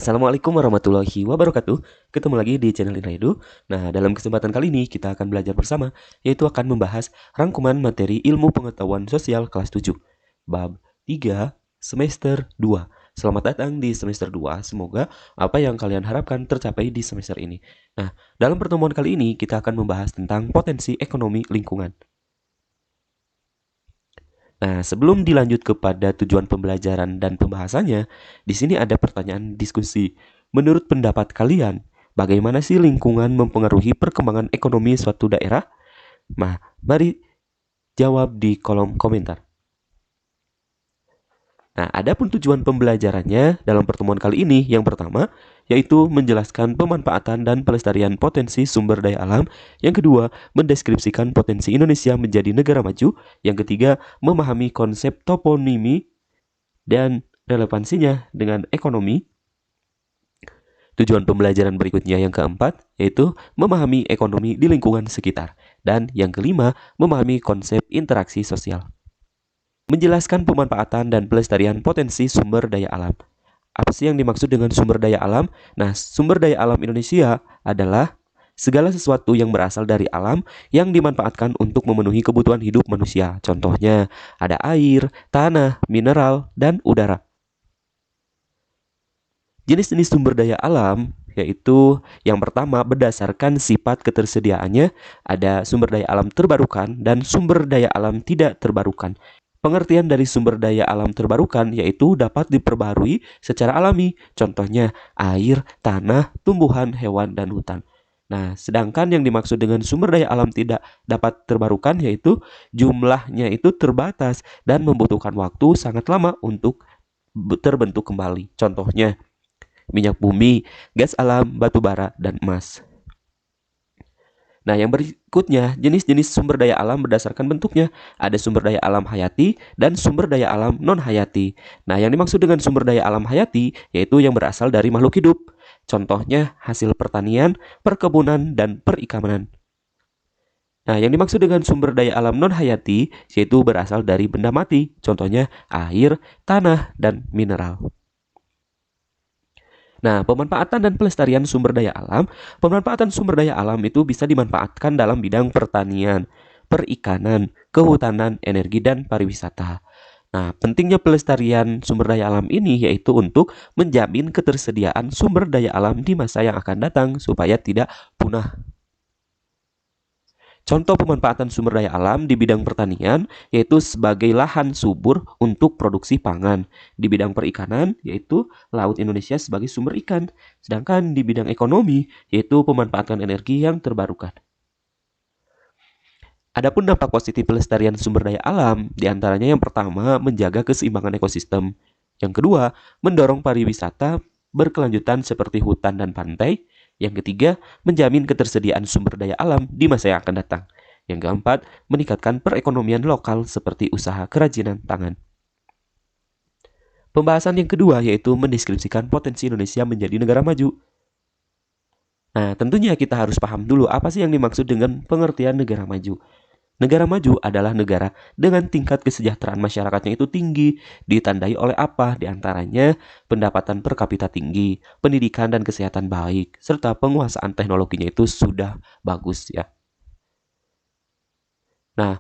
Assalamualaikum warahmatullahi wabarakatuh. Ketemu lagi di channel Inraidu. Nah, dalam kesempatan kali ini kita akan belajar bersama, yaitu akan membahas rangkuman materi ilmu pengetahuan sosial kelas 7, bab 3, semester 2. Selamat datang di semester 2. Semoga apa yang kalian harapkan tercapai di semester ini. Nah, dalam pertemuan kali ini kita akan membahas tentang potensi ekonomi lingkungan. Nah, sebelum dilanjut kepada tujuan pembelajaran dan pembahasannya, di sini ada pertanyaan diskusi. Menurut pendapat kalian, bagaimana sih lingkungan mempengaruhi perkembangan ekonomi suatu daerah? Nah, mari jawab di kolom komentar. Nah, adapun tujuan pembelajarannya dalam pertemuan kali ini yang pertama yaitu menjelaskan pemanfaatan dan pelestarian potensi sumber daya alam. Yang kedua, mendeskripsikan potensi Indonesia menjadi negara maju. Yang ketiga, memahami konsep toponimi dan relevansinya dengan ekonomi. Tujuan pembelajaran berikutnya yang keempat yaitu memahami ekonomi di lingkungan sekitar. Dan yang kelima, memahami konsep interaksi sosial. Menjelaskan pemanfaatan dan pelestarian potensi sumber daya alam. Apa sih yang dimaksud dengan sumber daya alam? Nah, sumber daya alam Indonesia adalah segala sesuatu yang berasal dari alam yang dimanfaatkan untuk memenuhi kebutuhan hidup manusia. Contohnya, ada air, tanah, mineral, dan udara. Jenis-jenis sumber daya alam yaitu yang pertama berdasarkan sifat ketersediaannya, ada sumber daya alam terbarukan dan sumber daya alam tidak terbarukan. Pengertian dari sumber daya alam terbarukan yaitu dapat diperbarui secara alami, contohnya air, tanah, tumbuhan, hewan, dan hutan. Nah, sedangkan yang dimaksud dengan sumber daya alam tidak dapat terbarukan yaitu jumlahnya itu terbatas dan membutuhkan waktu sangat lama untuk terbentuk kembali. Contohnya, minyak bumi, gas alam, batu bara, dan emas. Nah, yang berikutnya, jenis-jenis sumber daya alam berdasarkan bentuknya. Ada sumber daya alam hayati dan sumber daya alam non-hayati. Nah, yang dimaksud dengan sumber daya alam hayati yaitu yang berasal dari makhluk hidup. Contohnya hasil pertanian, perkebunan, dan perikanan. Nah, yang dimaksud dengan sumber daya alam non-hayati yaitu berasal dari benda mati. Contohnya air, tanah, dan mineral. Nah, pemanfaatan dan pelestarian sumber daya alam. Pemanfaatan sumber daya alam itu bisa dimanfaatkan dalam bidang pertanian, perikanan, kehutanan, energi, dan pariwisata. Nah, pentingnya pelestarian sumber daya alam ini yaitu untuk menjamin ketersediaan sumber daya alam di masa yang akan datang supaya tidak punah. Contoh pemanfaatan sumber daya alam di bidang pertanian yaitu sebagai lahan subur untuk produksi pangan. Di bidang perikanan yaitu laut Indonesia sebagai sumber ikan. Sedangkan di bidang ekonomi yaitu pemanfaatan energi yang terbarukan. Adapun dampak positif pelestarian sumber daya alam, diantaranya yang pertama menjaga keseimbangan ekosistem. Yang kedua, mendorong pariwisata berkelanjutan seperti hutan dan pantai. Yang ketiga, menjamin ketersediaan sumber daya alam di masa yang akan datang. Yang keempat, meningkatkan perekonomian lokal seperti usaha kerajinan tangan. Pembahasan yang kedua yaitu mendeskripsikan potensi Indonesia menjadi negara maju. Nah, tentunya kita harus paham dulu apa sih yang dimaksud dengan pengertian negara maju. Negara maju adalah negara dengan tingkat kesejahteraan masyarakatnya itu tinggi, ditandai oleh apa? Di antaranya pendapatan per kapita tinggi, pendidikan dan kesehatan baik, serta penguasaan teknologinya itu sudah bagus ya. Nah,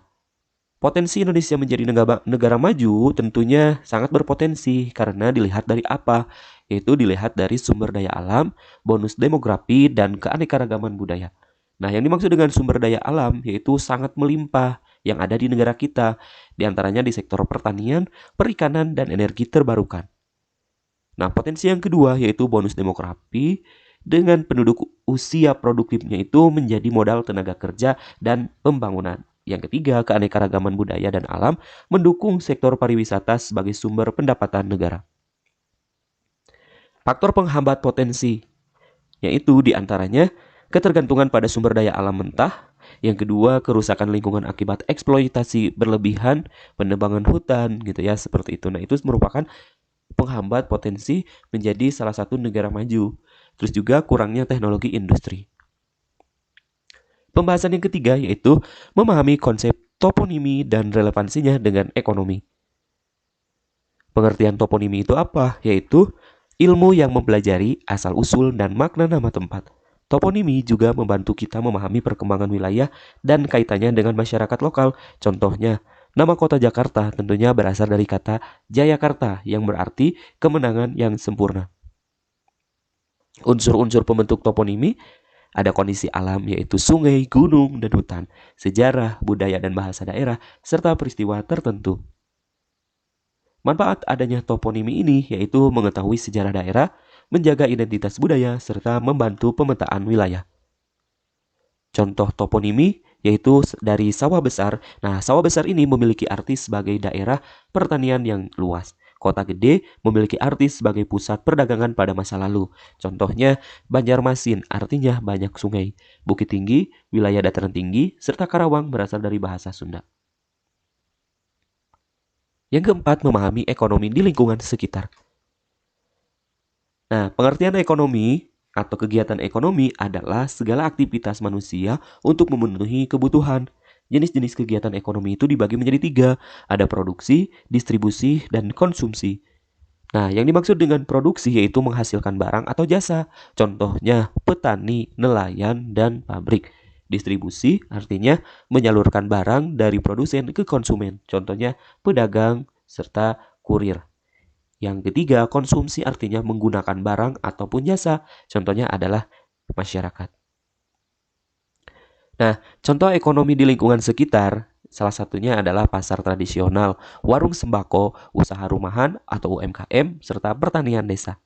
potensi Indonesia menjadi negara maju tentunya sangat berpotensi karena dilihat dari apa? Yaitu dilihat dari sumber daya alam, bonus demografi, dan keanekaragaman budaya. Nah, yang dimaksud dengan sumber daya alam yaitu sangat melimpah yang ada di negara kita, di antaranya di sektor pertanian, perikanan, dan energi terbarukan. Nah, potensi yang kedua yaitu bonus demografi dengan penduduk usia produktifnya itu menjadi modal tenaga kerja dan pembangunan. Yang ketiga, keanekaragaman budaya dan alam mendukung sektor pariwisata sebagai sumber pendapatan negara. Faktor penghambat potensi yaitu diantaranya ketergantungan pada sumber daya alam mentah. Yang kedua, kerusakan lingkungan akibat eksploitasi berlebihan, penebangan hutan gitu ya, seperti itu. Nah, itu merupakan penghambat potensi menjadi salah satu negara maju. Terus juga kurangnya teknologi industri. Pembahasan yang ketiga yaitu memahami konsep toponimi dan relevansinya dengan ekonomi. Pengertian toponimi itu apa? Yaitu ilmu yang mempelajari asal-usul dan makna nama tempat. Toponimi juga membantu kita memahami perkembangan wilayah dan kaitannya dengan masyarakat lokal. Contohnya, nama kota Jakarta tentunya berasal dari kata Jayakarta yang berarti kemenangan yang sempurna. Unsur-unsur pembentuk toponimi ada kondisi alam yaitu sungai, gunung, dan hutan, sejarah, budaya, dan bahasa daerah, serta peristiwa tertentu. Manfaat adanya toponimi ini yaitu mengetahui sejarah daerah, menjaga identitas budaya, serta membantu pemetaan wilayah. Contoh toponimi yaitu dari sawah besar. Nah, sawah besar ini memiliki arti sebagai daerah pertanian yang luas. Kota gede memiliki arti sebagai pusat perdagangan pada masa lalu. Contohnya, Banjarmasin artinya banyak sungai. Bukit Tinggi, wilayah dataran tinggi, serta Karawang berasal dari bahasa Sunda. Yang keempat, memahami ekonomi di lingkungan sekitar. Nah, pengertian ekonomi atau kegiatan ekonomi adalah segala aktivitas manusia untuk memenuhi kebutuhan. Jenis-jenis kegiatan ekonomi itu dibagi menjadi 3, ada produksi, distribusi, dan konsumsi. Nah, yang dimaksud dengan produksi yaitu menghasilkan barang atau jasa. Contohnya, petani, nelayan, dan pabrik. Distribusi artinya menyalurkan barang dari produsen ke konsumen. Contohnya, pedagang, serta kurir. Yang ketiga, konsumsi artinya menggunakan barang ataupun jasa. Contohnya adalah masyarakat. Nah, contoh ekonomi di lingkungan sekitar, salah satunya adalah pasar tradisional, warung sembako, usaha rumahan atau UMKM, serta pertanian desa.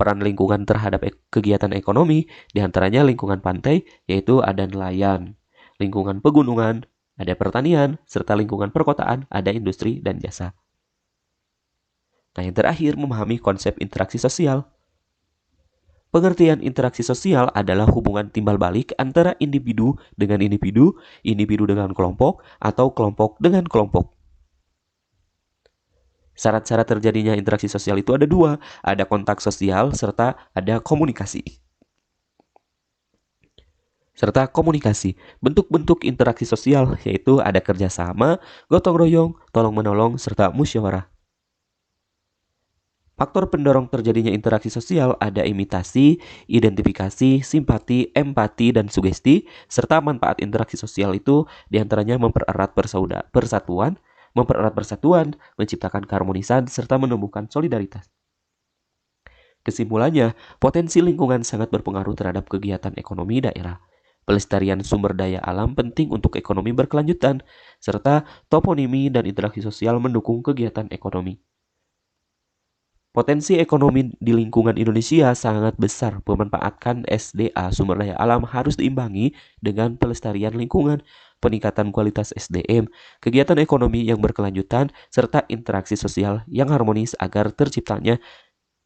Peran lingkungan terhadap kegiatan ekonomi, diantaranya lingkungan pantai, yaitu ada nelayan. Lingkungan pegunungan, ada pertanian, serta lingkungan perkotaan, ada industri dan jasa. Nah, yang terakhir, memahami konsep interaksi sosial. Pengertian interaksi sosial adalah hubungan timbal balik antara individu dengan individu, individu dengan kelompok, atau kelompok dengan kelompok. Syarat-syarat terjadinya interaksi sosial itu ada 2, ada kontak sosial serta ada komunikasi. Bentuk-bentuk interaksi sosial yaitu ada kerjasama, gotong royong, tolong menolong, serta musyawarah. Faktor pendorong terjadinya interaksi sosial ada imitasi, identifikasi, simpati, empati, dan sugesti, serta manfaat interaksi sosial itu diantaranya mempererat persatuan, menciptakan keharmonisan, serta menumbuhkan solidaritas. Kesimpulannya, potensi lingkungan sangat berpengaruh terhadap kegiatan ekonomi daerah. Pelestarian sumber daya alam penting untuk ekonomi berkelanjutan, serta toponimi dan interaksi sosial mendukung kegiatan ekonomi. Potensi ekonomi di lingkungan Indonesia sangat besar. Pemanfaatkan SDA sumber daya alam harus diimbangi dengan pelestarian lingkungan, peningkatan kualitas SDM, kegiatan ekonomi yang berkelanjutan, serta interaksi sosial yang harmonis agar terciptanya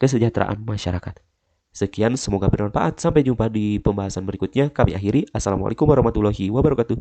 kesejahteraan masyarakat. Sekian, semoga bermanfaat. Sampai jumpa di pembahasan berikutnya. Kami akhiri. Assalamualaikum warahmatullahi wabarakatuh.